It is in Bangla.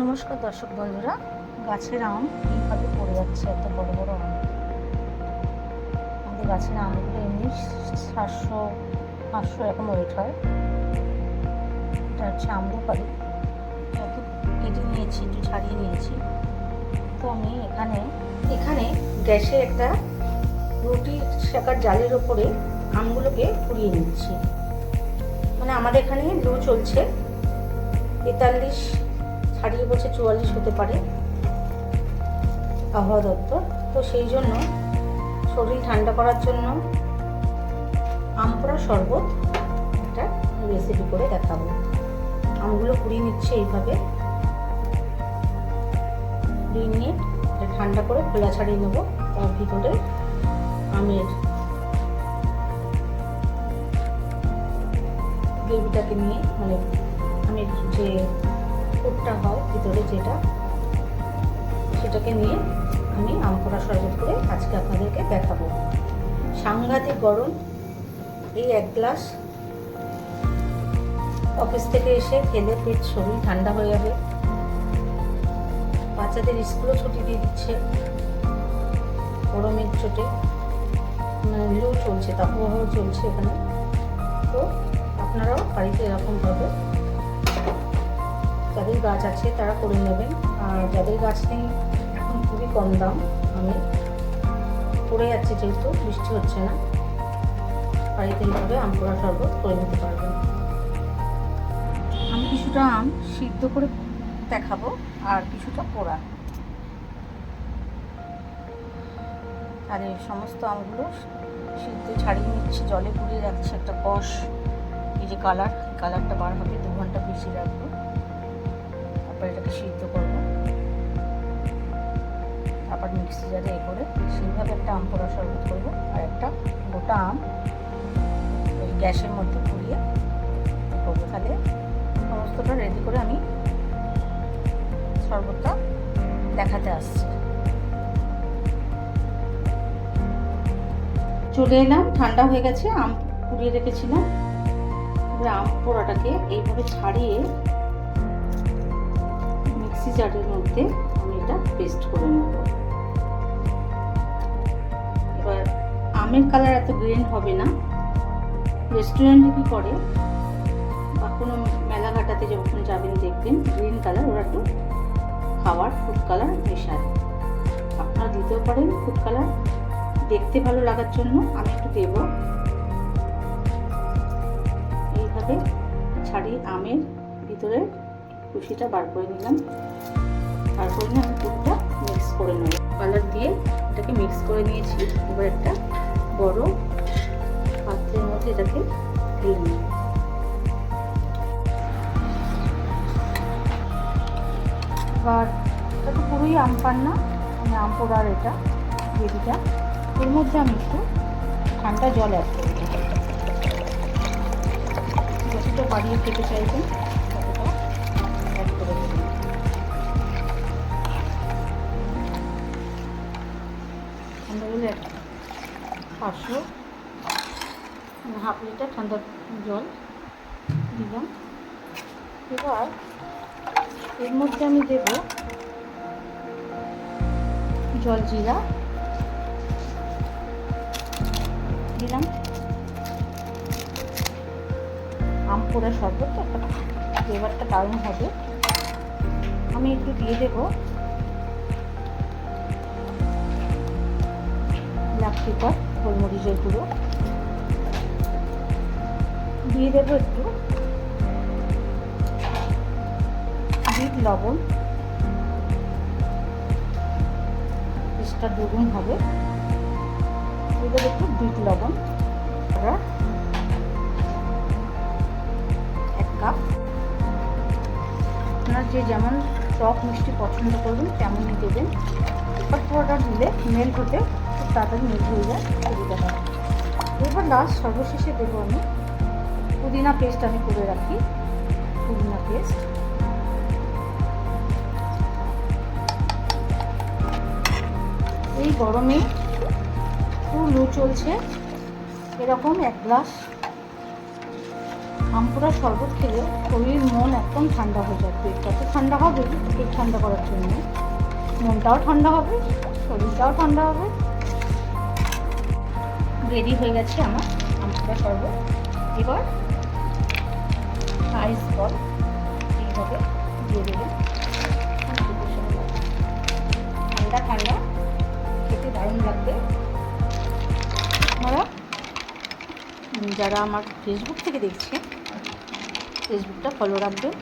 নমস্কার দর্শক বন্ধুরা, গাছের আম এইভাবে পড়ে যাচ্ছে, এত বড় বড় আম। আমাদের গাছের আমগুলো এমনি 700-800 এরকম ওয়েট হয়। এটা হচ্ছে আম্রপালি, একটু কেটে নিয়েছি, একটু ছাড়িয়ে নিয়েছি। তো আমি এখানে গ্যাসে একটা রুটি সেকার জালের ওপরে আমগুলোকে পুড়িয়ে নিচ্ছি। মানে আমাদের এখানে লু চলছে, 43 ছাড়িয়ে বলছে 44 হতে পারে আবহাওয়া দপ্তর। তো সেই জন্য শরীর ঠান্ডা করার জন্য আম পোড়া শরবত একটা রেসিপি করে দেখাবো। আমগুলো পুড়িয়ে নিচ্ছে এইভাবে, পুড়িয়ে নিয়ে ঠান্ডা করে খোলা ছাড়িয়ে নেবো। তার ভিতরে আমের গ্রেভিটাকে নিয়ে, মানে আমের যে পুরটা হয় ভিতরে যেটা, সেটাকে নিয়ে আমি আম পোড়া শরবত করে আজকে আপনাদেরকে দেখাবো। সাংঘাতিক গরম, এই 1 গ্লাস অফিস থেকে এসে খেলে পেট শরীর ঠান্ডা হয়ে যাবে। বাচ্চাদের স্কুলও ছুটি দিয়ে দিচ্ছে গরমের চোটে, মানে লু চলছে, তাপমাত্রাও চলছে এখানে। তো আপনারাও বাড়িতে এরকমভাবে যাদের গাছ আছে তারা করে নেবেন, আর যাদের গাছ নেই এখন খুবই কম দাম, আমি পড়ে যাচ্ছে যেহেতু বৃষ্টি হচ্ছে না, বাড়িতে এইভাবে আম পোড়া শরবত করে নিতে পারবেন। আমি কিছুটা আম সিদ্ধ করে দেখাবো আর কিছুটা পোড়া। আর এই সমস্ত আমগুলো সিদ্ধ ছাড়িয়ে নিচ্ছি, জলে পুড়িয়ে রাখছি একটা কষ, এই যে কালারটা বার হবে, 2 ঘন্টা বেশি রাখবো। তারপর এটাকে সিদ্ধ করবো, তারপর মিক্সি জারে করে সেইভাবে একটা আম পোড়া শরবত করবো। আর একটা গোটা আম ওই গ্যাসের মধ্যে পুড়িয়ে করবো। তাহলে সমস্তটা রেডি করে আমি শরবতটা দেখাতে আসছি। চলে এলাম, ঠান্ডা হয়ে গেছে, আম পুড়িয়ে রেখেছিলাম। এবার আম পোড়াটাকে এইভাবে ছাড়িয়ে মিক্সি জারের মধ্যে আমি এটা পেস্ট করে নেব। এবার আমের কালার এত গ্রিন হবে না। রেস্টুরেন্টে কি করে বা কোনো মেলাঘাটাতে যখন যাবেন দেখবেন গ্রিন কালার ওরা একটু খাওয়ার ফুড কালার মেশায়, আপনারা দিতেও পারেন ফুড কালার, দেখতে ভালো লাগার জন্য আমি একটু দেব। এইভাবে ছাড়িয়ে আমের ভিতরে কুশিটা বার করে নিলাম, বার করে নিয়ে আমি দুধটা মিক্স করে নেব। কালার দিয়ে এটাকে মিক্স করে নিয়েছি। এবার একটা বড় পাত্রের মধ্যে এটাকে ঢেলে নেব। এবার এটা তো পুরোই আম পান্না, মানে আম পোড়ার এটা গ্রেভিটা, এর মধ্যে আমি একটু ঠান্ডা জল অ্যাড করব। যতটা বাড়িয়ে খেতে চাইবেন ততটা অ্যাড করে দেবেন। ঠান্ডা জলে 500 হাফ লিটার ঠান্ডা জল দিলাম। এবার এর মধ্যে আমি দেব জলজিরা দিলাম। আম পোড়া শরবত একটা ফ্লেভারটা দারুণ হবে। আমি একটু দিয়ে দেব ব্ল্যাক পেপার, গোলমরিচের গুঁড়ো দিয়ে দেব, একটু বিট লবণ, টেস্টটা দ্বিগুণ হবে। এবার একটু বিট লবণ, 1 কাপ। আপনারা যে যেমন টক মিষ্টি পছন্দ করবেন তেমনই দেবেন। পেপার পাউডার দিলে মেল্ট হতে খুব তাড়াতাড়ি মেল্ট হয়ে যায়, সুবিধা হয়। এবার লাস্ট সর্বশেষে দেবো আমি পুদিনা পেস্ট, আমি করে রাখি পুদিনা পেস্ট। এই গরমে খুব লু চলছে, এরকম 1 গ্লাস আমপুরা শরবত খেলে শরীর মন একদম ঠান্ডা হয়ে যায়। পেটটা তো ঠান্ডা হবে, পেট ঠান্ডা করার জন্য মনটাও ঠান্ডা হবে, শরীরটাও ঠান্ডা হবে। রেডি হয়ে গেছে আমার আমপুরা শরবত। এবার আইস বল এইভাবে দিয়ে দেবেন। ঠান্ডা ঠান্ডা খেতে দারুণ লাগবে। আপনারা যারা আমার ফেসবুক থেকে দেখছেন, ফেসবুকটা ফলো রাখবেন।